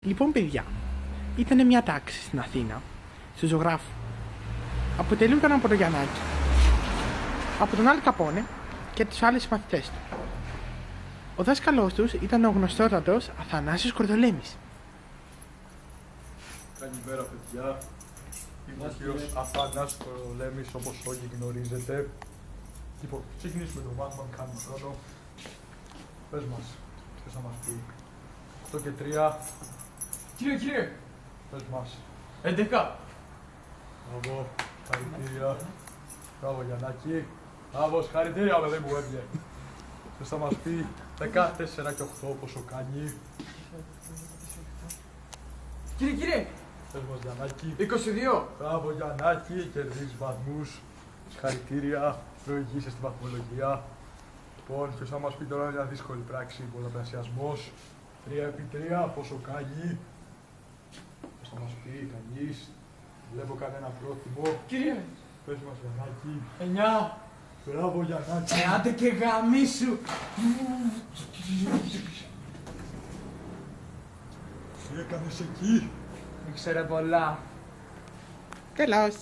Λοιπόν, παιδιά, ήταν μια τάξη στην Αθήνα, στο ζωγράφο. Αποτελούνταν από τον Γιαννάκη, από τον Αλ Καπόνε και τους άλλους μαθητές του. Ο δάσκαλός τους ήταν ο γνωστότατος Αθανάσιος Κορδολέμης. Καλημέρα, παιδιά. Είμαι ο κύριος Αθανάσιος Κορδολέμης, όπως όλοι γνωρίζετε. Λοιπόν, ξεκινήσουμε το μάθημα, κάνουμε χρόνο. Πες μας, ποιος θα μας πει. 8 και 3. Κύριε! Πες μας. 11. Μπράβο, χαρητήρια. Μπράβο, Γιαννάκη. Μπράβο, χαρητήρια, παιδί μου, έβγε. Ποιος θα μας πει 14 και 8, πόσο κάνει. Κύριε! Πες μας, Γιαννάκη. 22. Μπράβο, Γιαννάκη, κερδίζεις βαθμούς. Συγχαρητήρια, προηγείσαι στην βαθμολογία. Λοιπόν, ποιος θα μας πει τώρα μια δύσκολη πράξη, πολλαπλασιασμός. 3x3, πόσο κάνει. Ποιος θα μας πει, κανείς. Βλέπω κανένα πρόθυμο. Κύριε! Πες μας, Γιαννάκη. 9. Μπράβο, Γιαννάκη. Άντε και γαμίσου. Τι έκανες εκεί. Ήξερε πολλά. Καλώς.